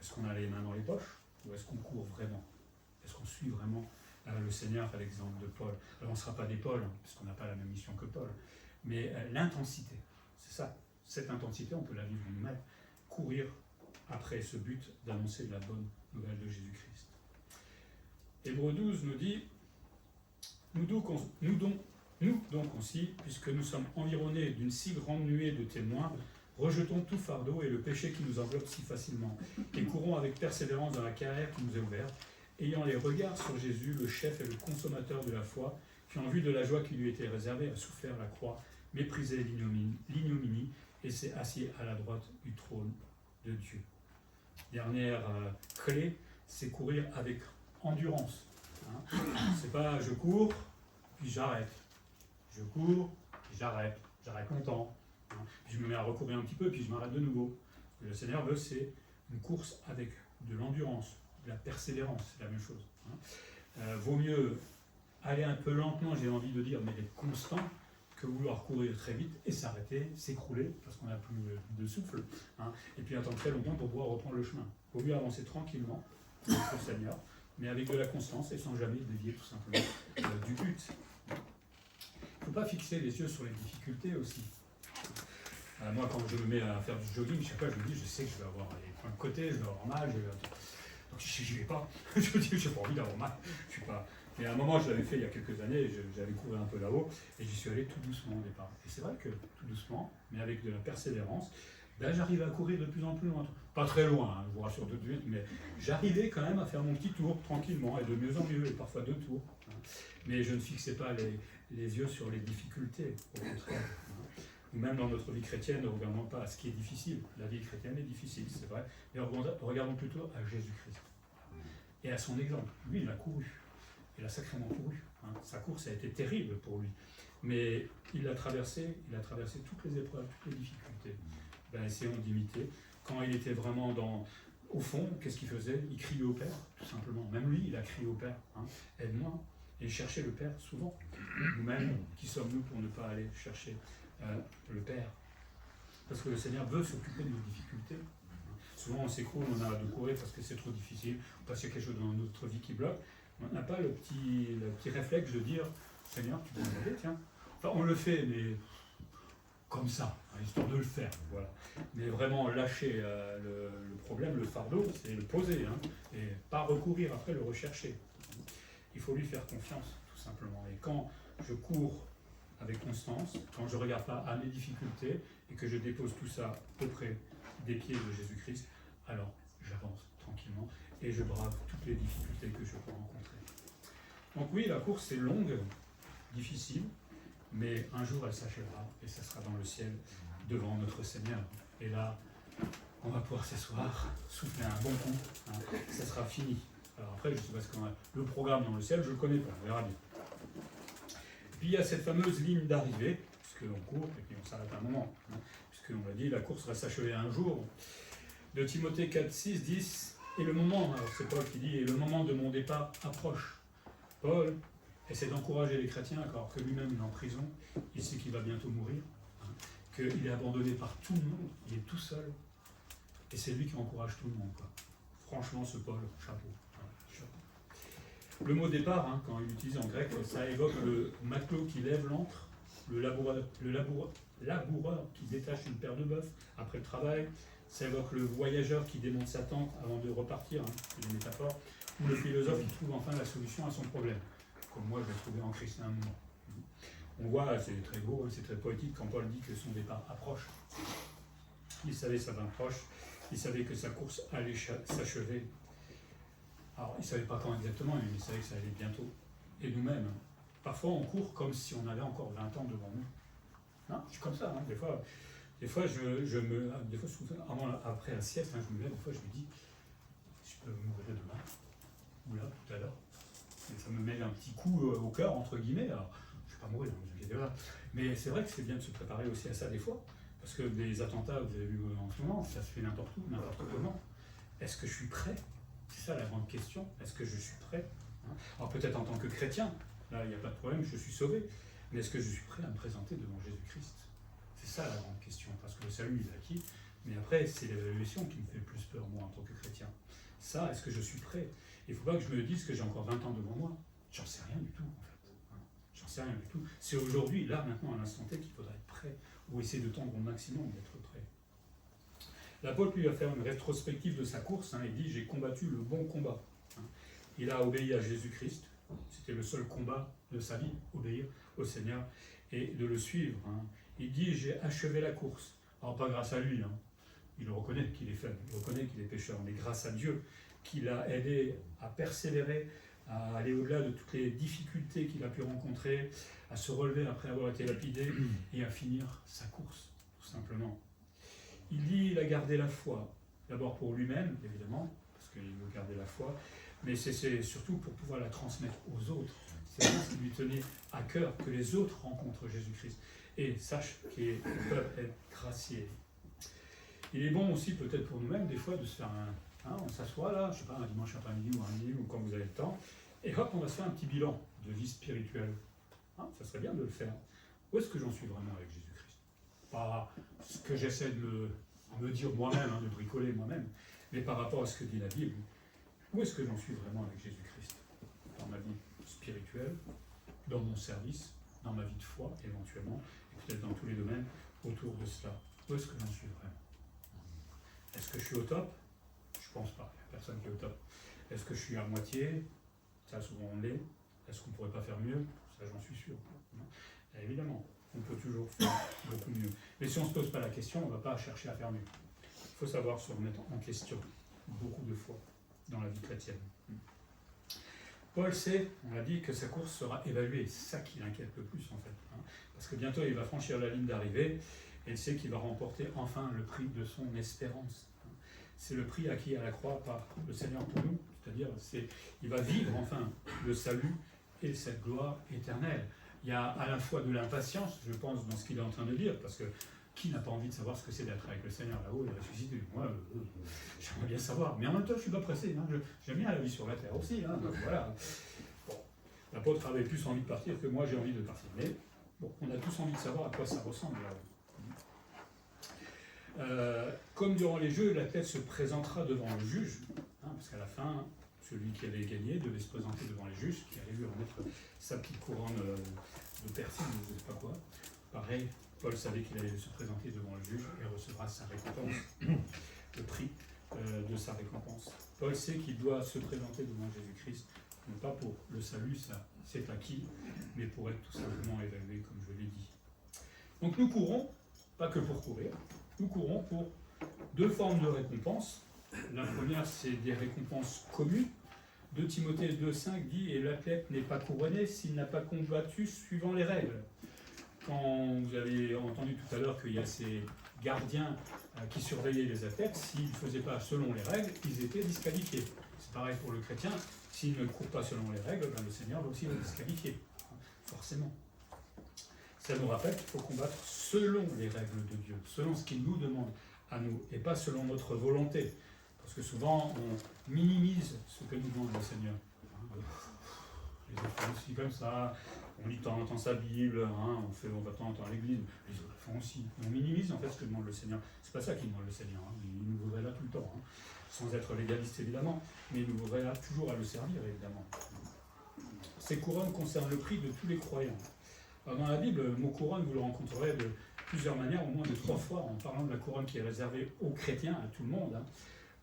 est-ce qu'on a les mains dans les poches ou est-ce qu'on court vraiment? Est-ce qu'on suit vraiment le Seigneur à l'exemple de Paul? Alors on ne sera pas des Paul, parce qu'on n'a pas la même mission que Paul, mais l'intensité, c'est ça. Cette intensité, on peut la vivre nous-mêmes. Courir après ce but d'annoncer la bonne nouvelle de Jésus-Christ. Hébreux 12 nous dit « Nous donc aussi, puisque nous sommes environnés d'une si grande nuée de témoins, rejetons tout fardeau et le péché qui nous enveloppe si facilement, et courons avec persévérance dans la carrière qui nous est ouverte, ayant les regards sur Jésus, le chef et le consommateur de la foi, qui en vue de la joie qui lui était réservée a souffert la croix, méprisé l'ignominie, et s'est assis à la droite du trône de Dieu. » Dernière clé, c'est courir avec endurance. C'est pas je cours, puis j'arrête. Je cours, puis j'arrête longtemps. Puis je me mets à recourir un petit peu, puis je m'arrête de nouveau. Ce que le Seigneur veut, c'est une course avec de l'endurance, de la persévérance, c'est la même chose. Vaut mieux aller un peu lentement, j'ai envie de dire, mais être constant, que vouloir courir très vite et s'arrêter, s'écrouler, parce qu'on n'a plus de souffle, et puis attendre très longtemps pour pouvoir reprendre le chemin. Il vaut mieux avancer tranquillement, avec le Seigneur, mais avec de la constance et sans jamais dévier tout simplement du but. Il ne faut pas fixer les yeux sur les difficultés aussi. Moi, quand je me mets à faire du jogging, chaque fois je me dis, je sais que je vais avoir les points de côté, je vais avoir mal, donc j'y vais pas. Je me dis, j'ai pas envie d'avoir mal. Je suis pas. Mais à un moment, je l'avais fait il y a quelques années, j'avais couru un peu là-haut, et j'y suis allé tout doucement au départ. Et c'est vrai que tout doucement, mais avec de la persévérance, ben, j'arrivais à courir de plus en plus loin. Pas très loin, je vous rassure tout de suite, mais j'arrivais quand même à faire mon petit tour tranquillement, et de mieux en mieux, et parfois 2 tours. Mais je ne fixais pas les yeux sur les difficultés, au contraire. Ou même dans notre vie chrétienne, ne regardons pas à ce qui est difficile. La vie chrétienne est difficile, c'est vrai, mais regardons plutôt à Jésus-Christ. Et à son exemple. Lui, il a couru. Il a sacrément couru. Sa course a été terrible pour lui. Mais il a traversé toutes les épreuves, toutes les difficultés. Ben, essayons d'imiter. Quand il était vraiment au fond, qu'est-ce qu'il faisait? Il criait au Père, tout simplement. Même lui, il a crié au Père. Aide-moi. Et il cherchait le Père souvent. Nous-mêmes, qui sommes-nous pour ne pas aller chercher le Père? Parce que le Seigneur veut s'occuper de nos difficultés. Souvent, on s'écroule, on arrête de courir parce que c'est trop difficile, parce qu'il y a quelque chose dans notre vie qui bloque. On n'a pas le petit réflexe de dire « Seigneur, tu peux m'aider, tiens ». Enfin, on le fait, mais comme ça, histoire de le faire. Voilà. Mais vraiment lâcher le problème, le fardeau, c'est le poser, et pas recourir après le rechercher. Il faut lui faire confiance, tout simplement. Et quand je cours avec constance, quand je ne regarde pas à mes difficultés et que je dépose tout ça auprès des pieds de Jésus-Christ, alors j'avance tranquillement et je brave toutes les difficultés que je peux rencontrer. Donc oui, la course est longue, difficile, mais un jour elle s'achèvera et ça sera dans le ciel devant notre Seigneur. Et là, on va pouvoir s'asseoir, souffler un bon coup, ça sera fini. Alors après, je ne sais pas ce qu'on a. Le programme dans le ciel, je ne le connais pas, on verra bien. Puis il y a cette fameuse ligne d'arrivée, puisqu'on court et puis on s'arrête un moment, puisqu'on l'a dit, la course va s'achever un jour. De Timothée 4, 6, 10, et le moment, alors c'est Paul qui dit, et le moment de mon départ approche. Paul essaie d'encourager les chrétiens, alors que lui-même il est en prison, il sait qu'il va bientôt mourir, qu'il est abandonné par tout le monde, il est tout seul, et c'est lui qui encourage tout le monde, quoi. Franchement, ce Paul, chapeau. Le mot départ, quand il utilise en grec, ça évoque le matelot qui lève l'ancre, le laboureur qui détache une paire de bœufs après le travail, ça évoque le voyageur qui démonte sa tente avant de repartir, c'est des métaphores, ou le philosophe qui trouve enfin la solution à son problème, comme moi je l'ai trouvé en Christ à un moment. On voit, c'est très beau, c'est très poétique quand Paul dit que son départ approche. Il savait sa fin proche, il savait que sa course allait s'achever. Alors, il ne savait pas quand exactement, mais il savait que ça allait bientôt. Et nous-mêmes, parfois on court comme si on avait encore 20 ans devant nous. Non, je suis comme ça, des fois après un sieste, je me lève, des fois je me dis, je peux mourir demain, ou là, tout à l'heure. Et ça me met un petit coup au cœur, entre guillemets. Alors, je ne vais pas mourir, ne vous inquiétez pas. Mais c'est vrai que c'est bien de se préparer aussi à ça des fois, parce que des attentats, vous avez vu en ce moment, ça se fait n'importe où, n'importe comment. Est-ce que je suis prêt? C'est ça la grande question. Est-ce que je suis prêt? Alors peut-être en tant que chrétien, là il n'y a pas de problème, je suis sauvé. Mais est-ce que je suis prêt à me présenter devant Jésus-Christ? C'est ça la grande question, parce que le salut il est acquis. Mais après, c'est l'évaluation qui me fait le plus peur, moi, en tant que chrétien. Ça, est-ce que je suis prêt? Il ne faut pas que je me dise que j'ai encore 20 ans devant moi. J'en sais rien du tout, en fait. J'en sais rien du tout. C'est aujourd'hui, là, maintenant, à l'instant T, qu'il faudra être prêt, ou essayer de tendre au maximum d'être prêt. L'apôtre lui va faire une rétrospective de sa course. Il dit, j'ai combattu le bon combat. Il a obéi à Jésus-Christ. C'était le seul combat de sa vie, obéir au Seigneur et de le suivre. Il dit, j'ai achevé la course. Alors pas grâce à lui, il reconnaît qu'il est faible, il reconnaît qu'il est pécheur, mais grâce à Dieu qui l'a aidé à persévérer, à aller au-delà de toutes les difficultés qu'il a pu rencontrer, à se relever après avoir été lapidé et à finir sa course, tout simplement. Il dit, il a gardé la foi, d'abord pour lui-même, évidemment, parce qu'il veut garder la foi, mais c'est surtout pour pouvoir la transmettre aux autres. C'est vraiment ce qui lui tenait à cœur, que les autres rencontrent Jésus-Christ et sachent qu'ils peuvent être graciés. Il est bon aussi, peut-être pour nous-mêmes, des fois, de se faire on s'assoit là, je sais pas, un dimanche après-midi ou un midi, ou quand vous avez le temps, et hop, on va se faire un petit bilan de vie spirituelle. Ça serait bien de le faire. Où est-ce que j'en suis vraiment avec Jésus-Christ? Pas ce que j'essaie de me dire moi-même, de bricoler moi-même, mais par rapport à ce que dit la Bible. Où est-ce que j'en suis vraiment avec Jésus-Christ? Dans ma vie spirituelle, dans mon service, dans ma vie de foi éventuellement, et peut-être dans tous les domaines autour de cela. Où est-ce que j'en suis vraiment? Est-ce que je suis au top? Je pense pas, il n'y a personne qui est au top. Est-ce que je suis à moitié? Ça souvent on l'est. Est-ce qu'on ne pourrait pas faire mieux? Ça j'en suis sûr. Et évidemment, on peut toujours faire beaucoup mieux. Mais si on ne se pose pas la question, on ne va pas chercher à faire mieux. Il faut savoir se remettre en question beaucoup de fois dans la vie chrétienne. Paul sait, on l'a dit, que sa course sera évaluée. C'est ça qui l'inquiète le plus en fait. Parce que bientôt il va franchir la ligne d'arrivée et il sait qu'il va remporter enfin le prix de son espérance. C'est le prix acquis à la croix par le Seigneur pour nous. C'est-à-dire, il va vivre enfin le salut et cette gloire éternelle. Il y a à la fois de l'impatience, je pense, dans ce qu'il est en train de dire, parce que qui n'a pas envie de savoir ce que c'est d'être avec le Seigneur là-haut et ressuscité? Moi, j'aimerais bien savoir. Mais en même temps, je ne suis pas pressé. J'aime bien la vie sur la terre aussi. Donc voilà. Bon, l'apôtre avait plus envie de partir que moi, j'ai envie de partir. Mais bon, on a tous envie de savoir à quoi ça ressemble là-haut. Comme durant les Jeux, l'athlète se présentera devant le juge, parce qu'à la fin, celui qui avait gagné devait se présenter devant les juges, qui allaient lui remettre sa petite couronne de persil, je ne sais pas quoi. Pareil, Paul savait qu'il allait se présenter devant le juge et recevra sa récompense, le prix de sa récompense. Paul sait qu'il doit se présenter devant Jésus-Christ, non pas pour le salut, ça c'est acquis, mais pour être tout simplement évalué, comme je l'ai dit. Donc nous courons, pas que pour courir, nous courons pour deux formes de récompenses. La première, c'est des récompenses communes. 2 Timothée 2,5 dit « Et l'athlète n'est pas couronné s'il n'a pas combattu suivant les règles ». Quand vous avez entendu tout à l'heure qu'il y a ces gardiens qui surveillaient les athlètes, s'ils ne faisaient pas selon les règles, ils étaient disqualifiés. C'est pareil pour le chrétien, s'il ne court pas selon les règles, le Seigneur va aussi le disqualifier, forcément. Ça nous rappelle qu'il faut combattre selon les règles de Dieu, selon ce qu'il nous demande à nous, et pas selon notre volonté. Parce que souvent, on minimise ce que nous demande le Seigneur. Les autres font aussi comme ça, on lit de temps en temps sa Bible, on va de temps en temps à l'église, les autres le font aussi. On minimise en fait ce que demande le Seigneur. C'est pas ça qu'il demande le Seigneur, il nous voudrait là tout le temps, sans être légaliste évidemment, mais il nous voudrait là toujours à le servir évidemment. Ces couronnes concernent le prix de tous les croyants. Alors, dans la Bible, le mot couronne, vous le rencontrerez de plusieurs manières, au moins de 3 fois, en parlant de la couronne qui est réservée aux chrétiens, à tout le monde.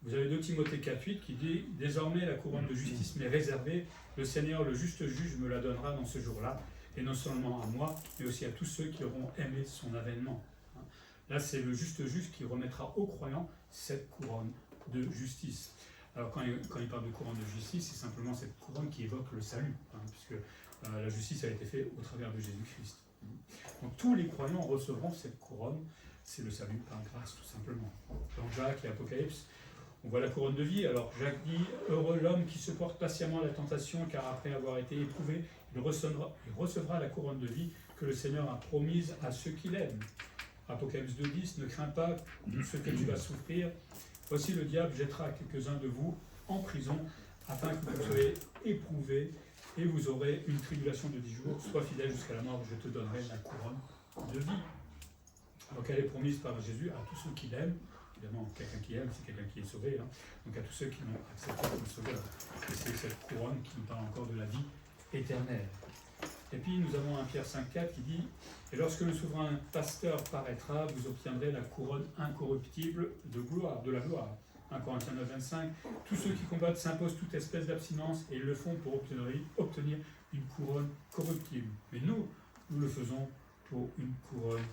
Vous avez 2 Timothée 4,8 qui dit « Désormais la couronne de justice m'est réservée, le Seigneur, le juste juge, me la donnera dans ce jour-là, et non seulement à moi, mais aussi à tous ceux qui auront aimé son avènement. » Là, c'est le juste juge qui remettra aux croyants cette couronne de justice. Alors, quand il parle de couronne de justice, c'est simplement cette couronne qui évoque le salut, puisque la justice a été faite au travers de Jésus-Christ. Donc, tous les croyants recevront cette couronne, c'est le salut par grâce, tout simplement. Dans Jacques et Apocalypse, on voit la couronne de vie. Alors Jacques dit « Heureux l'homme qui supporte patiemment la tentation, car après avoir été éprouvé, il recevra la couronne de vie que le Seigneur a promise à ceux qui l'aiment. » Apocalypse 2,10 « Ne crains pas ce que tu vas souffrir. Voici le diable jettera quelques-uns de vous en prison, afin que vous soyez éprouvés, et vous aurez une tribulation de 10 jours. Sois fidèle jusqu'à la mort, je te donnerai la couronne de vie. » Donc elle est promise par Jésus à tous ceux qui l'aiment. Évidemment, quelqu'un qui aime, c'est quelqu'un qui est sauvé. Donc à tous ceux qui l'ont accepté comme sauveur. Et c'est cette couronne qui nous parle encore de la vie éternelle. Et puis nous avons 1 Pierre 5,4 qui dit « Et lorsque le souverain pasteur paraîtra, vous obtiendrez la couronne incorruptible de la gloire. » 1 Corinthiens 9,25 « Tous ceux qui combattent s'imposent toute espèce d'abstinence et ils le font pour obtenir une couronne corruptible. Mais nous le faisons pour une couronne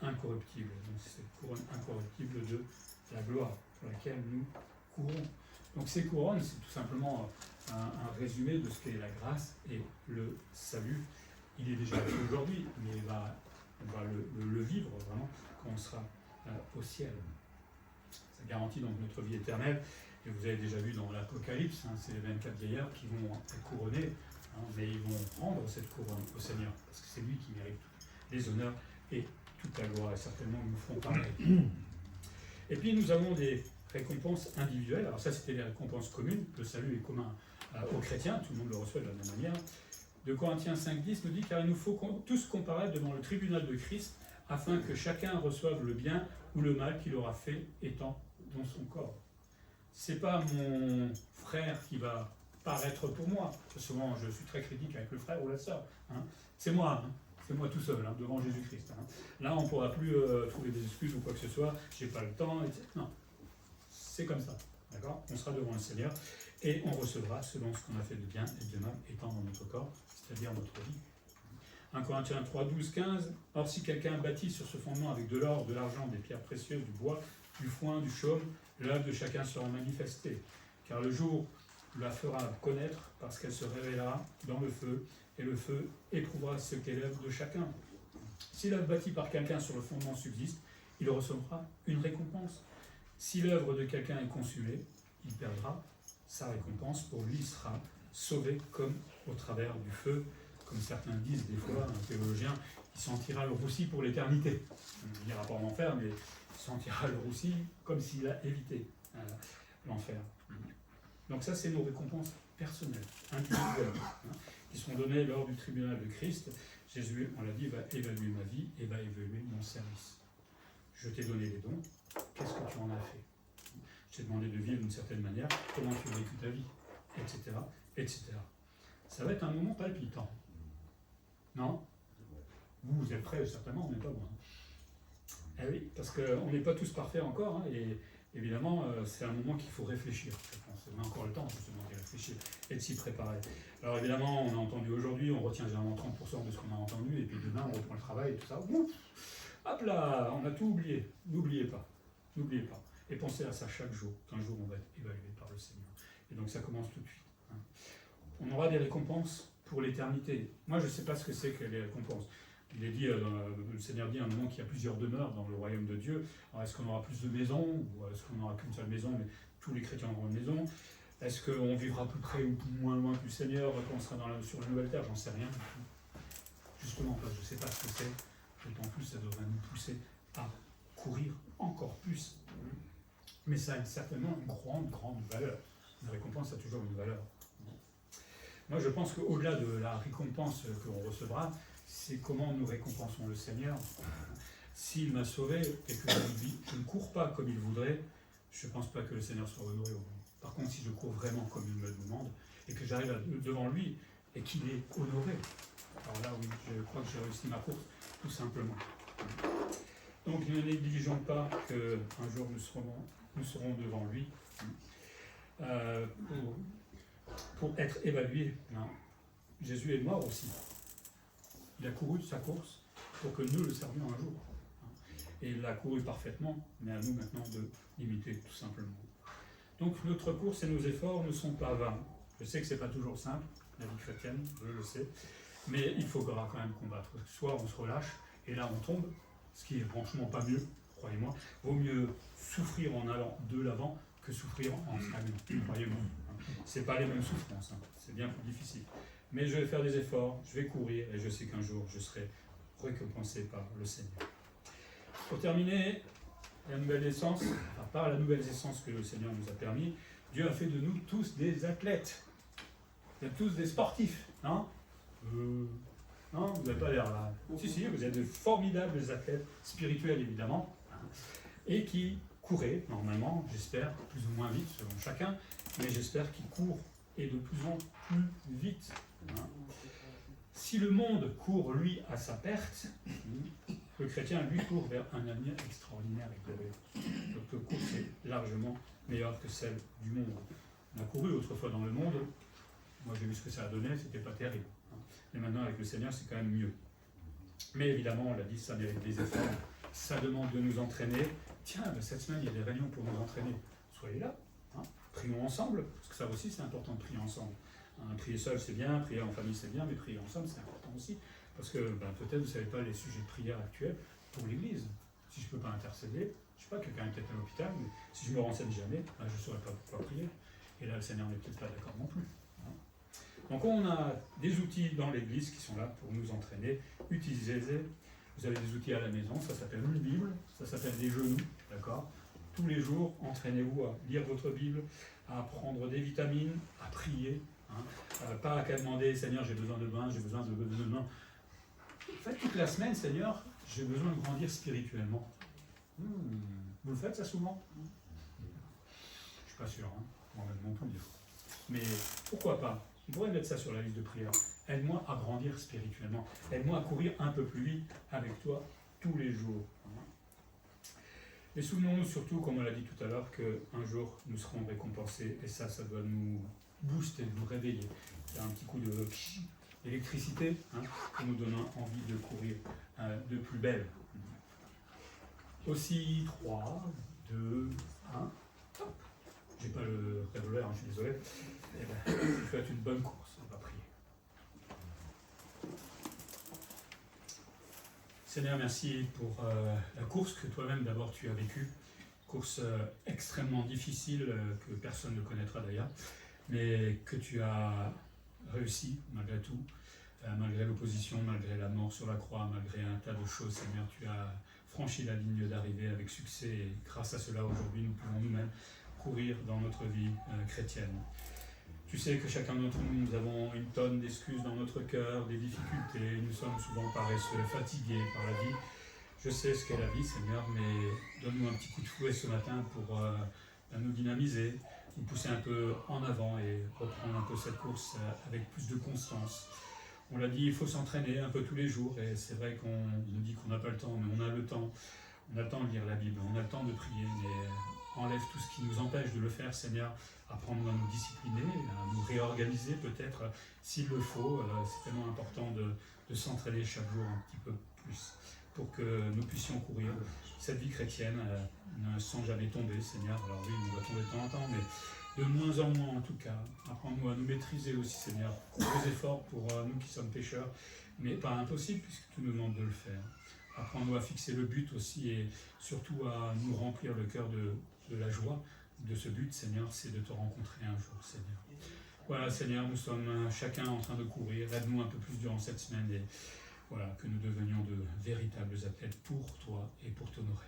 incorruptible. » Donc c'est cette couronne incorruptible de la gloire pour laquelle nous courons. Donc ces couronnes, c'est tout simplement un résumé de ce qu'est la grâce et le salut. Il est déjà fait aujourd'hui, mais on va le vivre vraiment quand on sera au ciel. Ça garantit donc notre vie éternelle. Et vous avez déjà vu dans l'Apocalypse, c'est les 24 vieillards qui vont être couronnés, mais ils vont prendre cette couronne au Seigneur, parce que c'est lui qui mérite les honneurs et toute la gloire, et certainement nous ferons pareil. Et puis nous avons des récompenses individuelles. Alors ça, c'était les récompenses communes. Le salut est commun aux chrétiens, tout le monde le reçoit de la même manière. De Corinthiens 5,10 nous dit « Car il nous faut tous comparaître devant le tribunal de Christ, afin que chacun reçoive le bien ou le mal qu'il aura fait étant dans son corps. » C'est pas mon frère qui va paraître pour moi. Souvent, je suis très critique avec le frère ou la sœur. C'est moi. C'est moi tout seul, devant Jésus-Christ. Là, on ne pourra plus trouver des excuses ou quoi que ce soit. J'ai pas le temps, etc. Non. C'est comme ça, d'accord ? On sera devant le Seigneur et on recevra selon ce qu'on a fait de bien et de mal étant dans notre corps, c'est-à-dire notre vie. 1 Corinthiens 3, 12, 15. Or, si quelqu'un bâtit sur ce fondement avec de l'or, de l'argent, des pierres précieuses, du bois, du foin, du chaume, l'œuvre de chacun sera manifestée. Car le jour la fera connaître, parce qu'elle se révélera dans le feu, et le feu éprouvera ce qu'est l'œuvre de chacun. Si l'œuvre bâtie par quelqu'un sur le fondement subsiste, il recevra une récompense. Si l'œuvre de quelqu'un est consumée, il perdra sa récompense. Pour lui, il sera sauvé comme au travers du feu. Comme certains disent des fois, un théologien, il sentira le roussi pour l'éternité. Il n'ira pas en enfer, mais il sentira le roussi comme s'il a évité l'enfer. Donc ça, c'est nos récompenses personnelles, individuelles, qui sont données lors du tribunal de Christ. Jésus, on l'a dit, va évaluer ma vie et va évaluer mon service. Je t'ai donné les dons, qu'est-ce que tu en as fait ? Je t'ai demandé de vivre d'une certaine manière, comment tu as vécu ta vie, etc., etc. Ça va être un moment palpitant. Non ? Vous êtes prêts, certainement, on n'est pas loin. Eh oui, parce qu'on n'est pas tous parfaits encore, et évidemment, c'est un moment qu'il faut réfléchir, je pense. On a encore le temps, justement, d'y réfléchir et de s'y préparer. Alors évidemment, on a entendu aujourd'hui, on retient généralement 30% de ce qu'on a entendu, et puis demain, on reprend le travail et tout ça. Ouf, hop là, on a tout oublié. N'oubliez pas. N'oubliez pas. Et pensez à ça chaque jour, qu'un jour, on va être évalué par le Seigneur. Et donc, ça commence tout de suite. On aura des récompenses pour l'éternité. Moi, je ne sais pas ce que c'est que les récompenses. Il est dit, le Seigneur dit à un moment qu'il y a plusieurs demeures dans le royaume de Dieu. Alors, est-ce qu'on aura plus de maisons, ou est-ce qu'on n'aura qu'une seule maison, mais tous les chrétiens auront une maison? Est-ce qu'on vivra plus près ou moins loin du Seigneur quand on sera sur la nouvelle terre? J'en sais rien du tout. Justement, parce que je ne sais pas ce que c'est. D'autant plus, ça devrait nous pousser à courir encore plus. Mais ça a certainement une grande valeur. Une récompense a toujours une valeur. Moi, je pense qu'au-delà de la récompense que l'on recevra, c'est comment nous récompensons le Seigneur. S'il m'a sauvé et que je ne cours pas comme il voudrait, je ne pense pas que le Seigneur soit honoré au monde. Par contre, si je cours vraiment comme il me le demande et que j'arrive devant lui et qu'il est honoré, alors là, oui, je crois que j'ai réussi ma course, tout simplement. Donc, ne négligeons pas qu'un jour nous serons devant lui pour être évalués. Non. Jésus est mort aussi. Il a couru sa course pour que nous le servions un jour. Et il l'a couru parfaitement, mais à nous maintenant de l'imiter tout simplement. Donc notre course et nos efforts ne sont pas vains. Je sais que ce n'est pas toujours simple, la vie chrétienne, je le sais, mais il faudra quand même combattre. Soit on se relâche, et là on tombe, ce qui est franchement pas mieux, croyez-moi. Vaut mieux souffrir en allant de l'avant que souffrir en stagnant, croyez-moi. Ce n'est pas les mêmes souffrances, c'est bien plus difficile. Mais je vais faire des efforts, je vais courir, et je sais qu'un jour je serai récompensé par le Seigneur. Pour terminer, la nouvelle naissance, par la nouvelle naissance que le Seigneur nous a permis, Dieu a fait de nous tous des athlètes. Vous êtes tous des sportifs, non ? Non, vous n'avez pas l'air là. Si, vous êtes de formidables athlètes, spirituels évidemment, et qui couraient, normalement, j'espère, plus ou moins vite selon chacun, mais j'espère qu'ils courent et de plus en plus vite. Si le monde court, lui, à sa perte, le chrétien, lui, court vers un avenir extraordinaire et glorieux. Notre course est largement meilleure que celle du monde. On a couru autrefois dans le monde, moi j'ai vu ce que ça a donné, c'était pas terrible. Mais maintenant, avec le Seigneur, c'est quand même mieux. Mais évidemment, on l'a dit, ça mérite des efforts, ça demande de nous entraîner. Tiens, cette semaine, il y a des réunions pour nous entraîner. Soyez là, prions ensemble, parce que ça aussi, c'est important de prier ensemble. Prier seul, c'est bien, prier en famille, c'est bien, mais prier ensemble, c'est important aussi. Parce que peut-être vous ne savez pas les sujets de prière actuels pour l'Église. Si je ne peux pas intercéder, je ne sais pas, quelqu'un est peut-être à l'hôpital, mais si je ne me renseigne jamais, je ne saurais pas pourquoi prier. Et là, le Seigneur n'est peut-être pas d'accord non plus. Donc on a des outils dans l'Église qui sont là pour nous entraîner. Utilisez-les. Vous avez des outils à la maison, ça s'appelle une Bible, ça s'appelle des genoux, d'accord ? Tous les jours, entraînez-vous à lire votre Bible, à prendre des vitamines, à prier. Pas qu'à demander, Seigneur, j'ai besoin de bain, j'ai besoin de bain. Faites toute la semaine, Seigneur, j'ai besoin de grandir spirituellement. Vous le faites ça souvent ? Je ne suis pas sûr, moi-même non plus. Mais pourquoi pas ? On pourrait mettre ça sur la liste de prière. Aide-moi à grandir spirituellement. Aide-moi à courir un peu plus vite avec toi tous les jours. Et souvenons-nous surtout, comme on l'a dit tout à l'heure, qu'un jour nous serons récompensés. Et ça doit nous booster, nous réveiller. Il y a un petit coup d'électricité pour nous donner envie de courir de plus belle. Aussi, 3, 2, 1. J'ai pas le revolver, je suis désolé. Faites une bonne course, on va prier. Seigneur, merci pour la course que toi-même d'abord tu as vécue. Course extrêmement difficile, que personne ne connaîtra d'ailleurs, mais que tu as réussi malgré tout, malgré l'opposition, malgré la mort sur la croix, malgré un tas de choses. Seigneur, tu as franchi la ligne d'arrivée avec succès et grâce à cela, aujourd'hui, nous pouvons nous-mêmes courir dans notre vie chrétienne. Tu sais que chacun d'entre nous, nous avons une tonne d'excuses dans notre cœur, des difficultés, nous sommes souvent paresseux, fatigués par la vie. Je sais ce qu'est la vie, Seigneur, mais donne-nous un petit coup de fouet ce matin pour nous dynamiser, nous pousser un peu en avant et reprendre un peu cette course avec plus de constance. On l'a dit, il faut s'entraîner un peu tous les jours, et c'est vrai qu'on nous dit qu'on n'a pas le temps, mais on a le temps. On a le temps de lire la Bible, on a le temps de prier, mais enlève tout ce qui nous empêche de le faire, Seigneur. Apprendre à nous discipliner, à nous réorganiser peut-être s'il le faut. C'est tellement important de s'entraîner chaque jour un petit peu plus pour que nous puissions courir cette vie chrétienne sans jamais tomber, Seigneur. Alors oui, on va tomber de temps en temps, mais de moins en moins en tout cas. Apprends-nous à nous maîtriser aussi, Seigneur. Gros efforts pour nous qui sommes pécheurs, mais pas impossible puisque tu nous demandes de le faire. Apprends-nous à fixer le but aussi et surtout à nous remplir le cœur de la joie de ce but, Seigneur, c'est de te rencontrer un jour, Seigneur. Voilà, Seigneur, nous sommes chacun en train de courir. Aide-nous un peu plus durant cette semaine et voilà, que nous devenions de véritables athlètes pour toi et pour t'honorer.